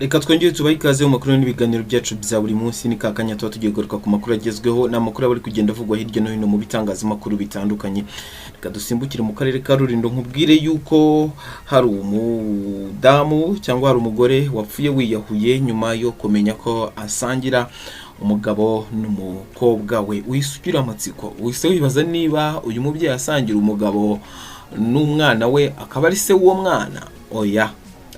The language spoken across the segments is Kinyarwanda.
Reka twongere tubahe ikaze mu makuru n'ibiganiro byacu bya buri munsi. Ni kakanya tuba tugiye kugaruka ku makuru agezweho n'amakuru abari kugenda avugwa hirya no hino mu bitangazamakuru bitandukanye. Reka dusimbukire mu karere ka Rulindo nkubwire yuko hari umudamu cyangwa hari umugore wapfuye wiyahuye nyuma yo kumenya ko asangira umugabo n'umukobwa we. Wisugira amatsiko, wise wibaza niba uyu mubyeyi asangira umugabo n'umwana we akaba ari se w'uwo mwana. Oya,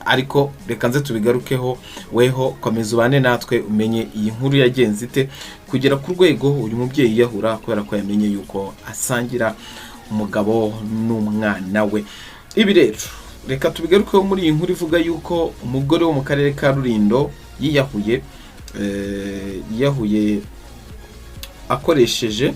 ariko reka nze tubigarukeho. Weho komeza ubane natwe umenye iyi nkuru yagenze ite kugera ku rwego uyu mubyeyi yahura kubera ko yamenye yuko asangira umugabo n'umwana we. Ibi rero reka tubigarukeho muri iyi nkuru ivuga yuko umugore wo mu karere ka Rulindo yiyahuye akoresheje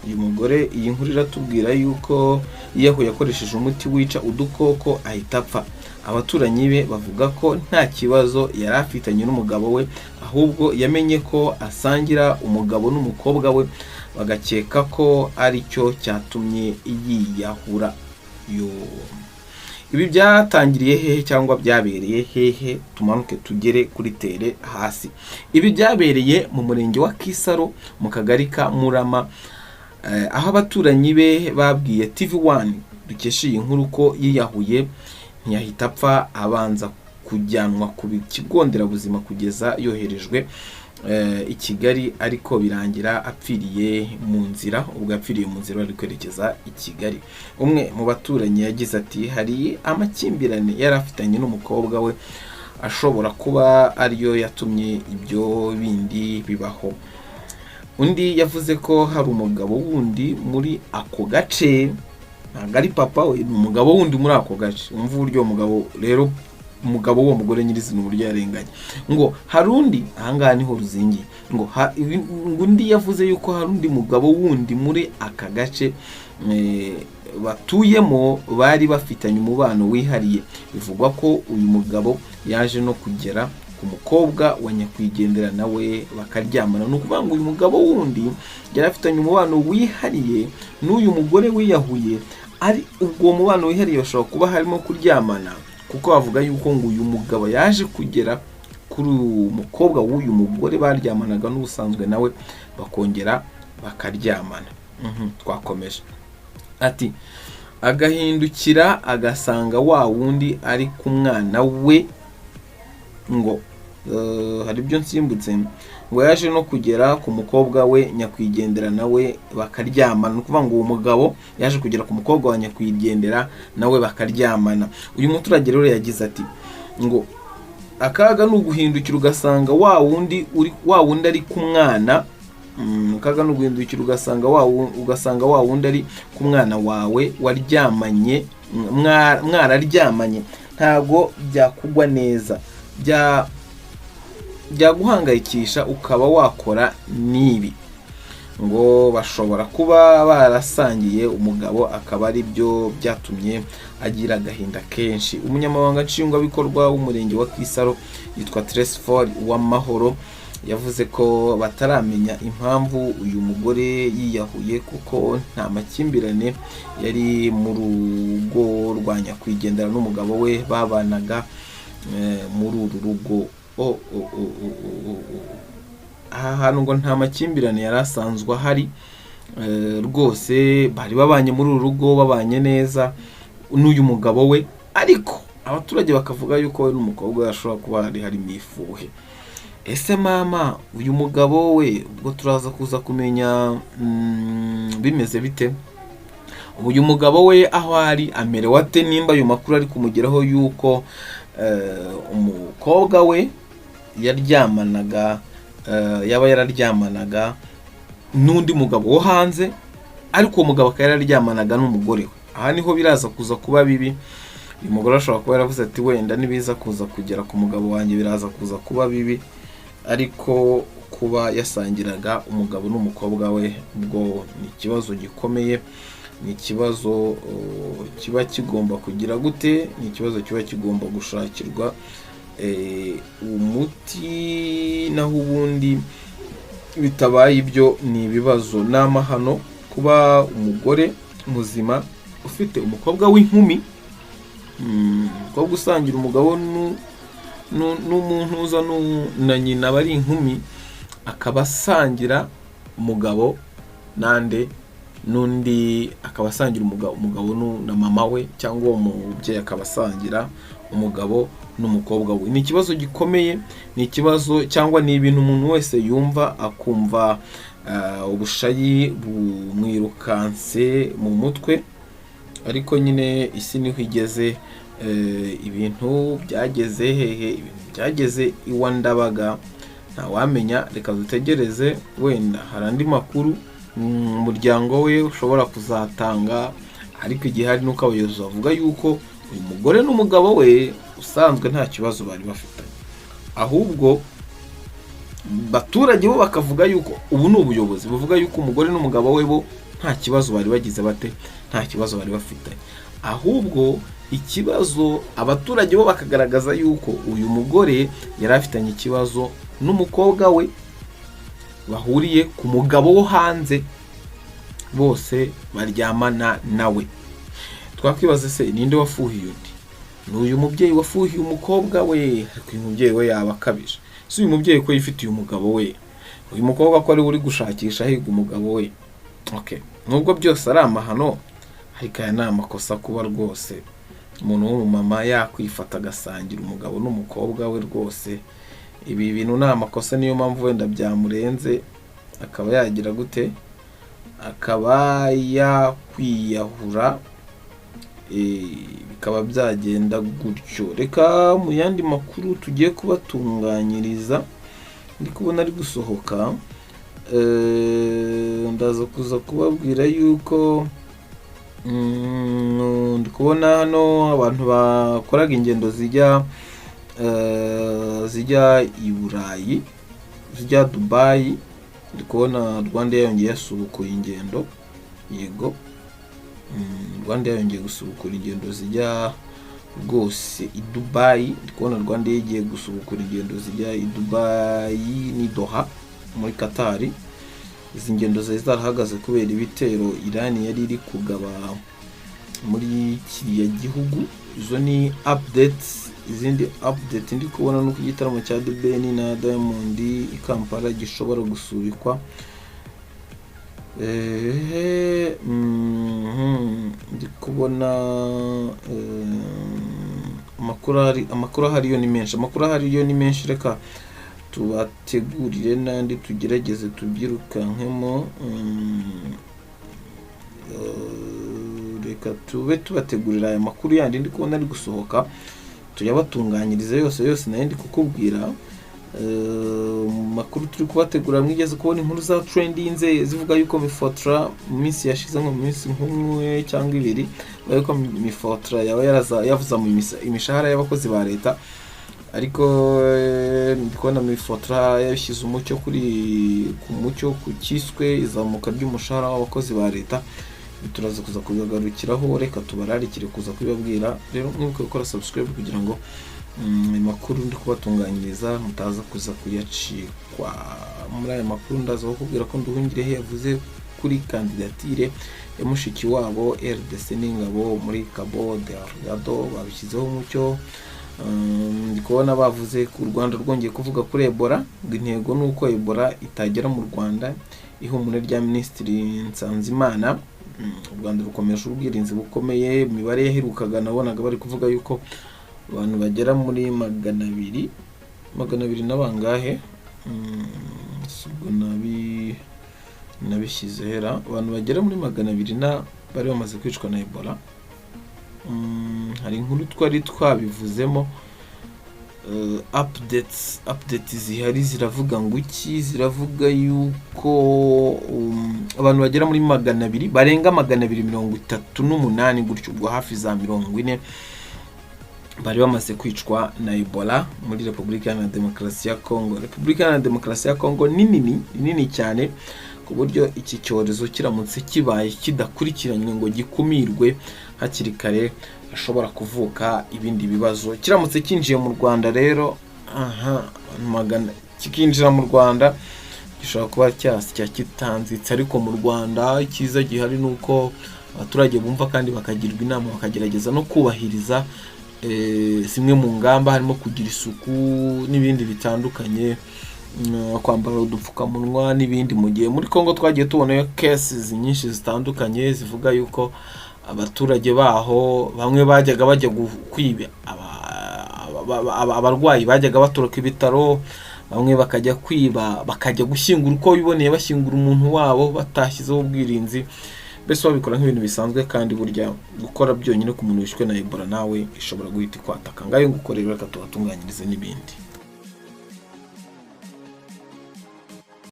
uyu mugore. Iyi nkuru iratubwira yuko yiyahuye akoresheje umuti wica udukoko ahita apfa. Abaturanyi be bavuga ko nta kibazo yari afitanye n'umugabo we, ahubwo yamenye ko asangira umugabo n'umukobwa we, bagakeka ko ari cyo cyatumye yiyahura. Ibi byatangiriye hehe cyangwa byabereye hehe? Tumanuke tugere kuri tere hasi. Ibi byabereye mu murenge wa Kisaro mu kagari ka Murama, aho abaturanyi be babwiye TV1 dukesha iyi nkuru ko yiyahuye. Ntiyahita apfa, abanza kujyanwa ku kigo nderabuzima kugeza yoherejwe i Kigali, ariko birangira apfiriye mu nzira. Ubwo apfiriye mu nzira ari kwerekeza i Kigali. Umwe mu baturanyi yagize ati hari amakimbirane yari afitanye n'umukobwa we ashobora kuba ariyo yatumye ibyo bindi bibaho. Undi yavuze ko hari umugabo wundi muri ako gace, ntabwo ari papa we, ni umugabo wundi muri ako gace. Umva uburyo umugabo rero, umugabo wo mugore nyirizina uburyo yarenganye. Ngo hari undi, ahangaha niho ruzingiye, ngo undi yavuze yuko hari undi mugabo wundi muri aka gace batuyemo bari bafitanye umubano wihariye. Bivugwa ko uyu mugabo yaje no kugera ku mukobwa wa nyakwigendera nawe bakaryamana. Ni ukuvuga ngo uyu mugabo wundi yari afitanye umubano wihariye n'uyu mugore wiyahuye. Ari ubwo mubano wihariye bashobora kuba harimo kuryamana, kuko bavuga yuko ngo uyu mugabo yaje kugera kuri umukobwa w'uyu mugore baryamanaga n'ubusanzwe nawe bakongera bakaryamana. Twakomeje ati agahindukira agasanga wa wundi ari ku mwana we. Ngo hari ibyo nsimbutse, ngo yaje no kugera ku mukobwa we nyakwigendera nawe bakaryamana. Ni ukuvuga ngo uwo mugabo yaje kugera ku mukobwa wa nyakwigendera nawe bakaryamana. Uyu muturage rero yagize ati ngo akaga ni uguhindukira ugasanga wa wundi ari ku mwana. Akaga ni uguhindukira ugasanga wa wundi ari ku mwana wawe waryamanye, mwararyamanye. Ntago byakugwa neza, byaguhangayikisha ukaba wakora nibi. Ngo bashobora kuba barasangiye umugabo akaba ari byo byatumye agira agahinda kenshi. Umunyamabanga nshingwabikorwa w'umurenge wa Kisaro yitwa Tresfor Uwamahoro yavuze ko bataramenya impamvu uyu mugore yiyahuye, kuko nta makimbirane yari mu rugo rwa nyakwigendera n'umugabo we babanaga muri uru rugo. Aha hantu ngo nta makimbirane yari asanzwe ahari rwose. Bari babanye muri uru rugo, babanye neza n'uyu mugabo we, ariko abaturage bakavuga yuko we n'umukobwa ashobora kuba harimo ifuhe. Ese mama, uyu mugabo we ubwo turaza kuza kumenya bimeze bite? Uyu mugabo we aho ari amerewe ate? Nimba ayo makuru ari kumugeraho yuko umukobwa we yaba yararyamanaga n'undi mugabo wo hanze, ariko uwo mugabo akaba yararyamanaga n'umugore we. Aha niho biraza kuza kuba bibi. Uyu mugore ashobora kuba yaravuze ati wenda nibiza kuza kugera ku mugabo wanjye biraza kuza kuba bibi, ariko kuba yasangiraga umugabo n'umukobwa we ubwo ni ikibazo gikomeye. Ni ikibazo kiba kigomba kugira gute? Ni ikibazo kiba kigomba gushakirwa umuti, naho ubundi bitabaye ibyo ni ibibazo n'amahano. Kuba umugore muzima ufite umukobwa w'inkumi, umukobwa usangira umugabo n'umuntu uza na nyina bari inkumi, akaba asangira umugabo nande n'undi, akaba asangira umugabo na mama we, cyangwa uwo mubyeyi akaba asangira umugabo n'umukobwa we. Ni ikibazo gikomeye, ni ikibazo cyangwa ni ibintu umuntu wese yumva akumva ubushayi bumwirukanse mu mutwe. Ariko nyine isi niho igeze, ibintu byageze hehe, byageze iwa Ndabaga, ntawamenya. Reka dutegereze, wenda hari andi makuru umuryango we ushobora kuzatanga. Ariko igihari nuko abayobozi bavuga yuko uyu mugore n'umugabo we usanzwe nta kibazo bari bafitanye, ahubwo baturage bo bakavuga yuko ubu ni ubuyobozi buvuga yuko umugore n'umugabo we bo nta kibazo bari bagize bate, nta kibazo bari bafitanye. Ahubwo ikibazo abaturage bo bakagaragaza yuko uyu mugore yari afitanye ikibazo n'umukobwa we, bahuriye ku mugabo wo hanze, bose baryamana nawe. Twakwibaza se ninde wafuhiye undi? Ni uyu mubyeyi wafuhiye umukobwa we? Ariko uyu mubyeyi we yaba akabije. Si uyu mubyeyi ko yifitiye umugabo we, uyu mukobwa ko ari uri gushakisha higa umugabo we. Okay, nubwo byose ari amahano, ariko aya ni amakosa kuba rwose umuntu w'umumama yakwifata agasangira umugabo n'umukobwa we. Rwose ibi bintu ni amakosa, niyo mpamvu wenda byamurenze akaba yagira gute, akaba yakwiyahura, bikaba byagenda gutyo. Reka mu yandi makuru tugiye kubatunganyiriza, ndi kubona ari gusohoka, ndaza kuza kubabwira yuko ndi kubona hano abantu bakoraga ingendo zijya i Burayi, zijya Dubai. Ndi kubona Rwanda yongeye yasubukuye ingendo, yego, Rwanda yongeye gusubukura ingendo zijya rwose i Dubai. Ndi kubona Rwanda yagiye gusubukura ingendo zijya i Dubai ni Doha muri Qatar. Izi ngendo zari zarahagaze kubera ibitero Iran yari iri kugaba muri kiriya gihugu. Izo ni updates. Izindi update ndi kubona nuko igitaramo cya The Ben na Diamond i Kampala gishobora gusubikwa. Ndi kubona amakuru ahari yo ni menshi. Reka tubategurire n'andi tugerageze tubyirukankemo. Reka tube tubategurira aya makuru yandi ndi kubona ari gusohoka, tuyabatunganyirize yose nayo ndi kukubwira. Makuru turi kubategura, mwigeze kubona inkuru za trendinze zivuga yuko Mifotra mu minsi yashize, nko mu minsi nk'umwe cyangwa ibiri, yuko Mifotra yavuza mu imishahara y'abakozi ba leta. Ariko ndikubona Mifotra yashyize umucyo ku kiswe izamuka ry'umushahara w'abakozi ba leta. Turaza kuza kubigarukiraho, reka tubararikire kuza kubibabwira. Rero mwibuke gukora subscribe kugira ngo amakuru ndi kubatunganyiriza mutaza kuza kuyacikwa. Muri aya makuru ndaza kukubwira ko Nduhungirehe yavuze kuri kandidatire ya mushiki wabo RDC n'ingabo muri Cabo Delgado, babishyizeho umucyo. Ndi kubona bavuze ku Rwanda rwongeye kuvuga kuri Ebola, ngo intego nuko Ebola itagera mu Rwanda. Ihumure rya Minisitiri Nsanzimana. U Rwanda rukomeje ubwirinzi bukomeye. Imibare yaherukaga nabonaga bari kuvuga yuko abantu bagera muri 200 na bangahe, subwo nabishyize hera, abantu bagera muri 200 na bari bamaze kwicwa na Ebola. Hari inkuru twari twabivuzemo. Updates zihari ziravuga ngo iki, ziravuga yuko abantu bagera muri 200, barenga 238 gutyo, ubwo hafi za 40 bari bamaze kwicwa na Ebola muri Repubulika Iharanira Demokarasi ya Kongo. Repubulika Iharanira Demokarasi ya Kongo nini cyane, ku buryo iki cyorezo kiramutse kibaye kidakurikiranywe ngo gikumirwe hakiri kare, hashobora kuvuka ibindi bibazo. Kiramutse kinjiye mu Rwanda rero, kikinjira mu Rwanda gishobora kuba cyasya kitanzitse. Ariko mu Rwanda icyiza gihari nuko abaturage bumva kandi bakagirwa inama, bakagerageza no kubahiriza zimwe mu ngamba harimo kugira isuku n'ibindi bitandukanye, kwambara udupfukamunwa n'ibindi. Mu gihe muri Congo twagiye tubonayo cases nyinshi zitandukanye zivuga yuko abaturage baho bamwe bajyaga bajya kwiba, abarwayi bajyaga batoroka ibitaro, bamwe bakajya kwiba, bakajya gushyingura uko biboneye, bashyingura umuntu wabo batashyizeho ubwirinzi. Mbese babikora nk'ibintu bisanzwe, kandi burya gukora byonyine ku muntu wishwe na Ebola nawe ishobora guhita ikwataka. Ngayo ngukorera reka tubatunganyirize n'ibindi.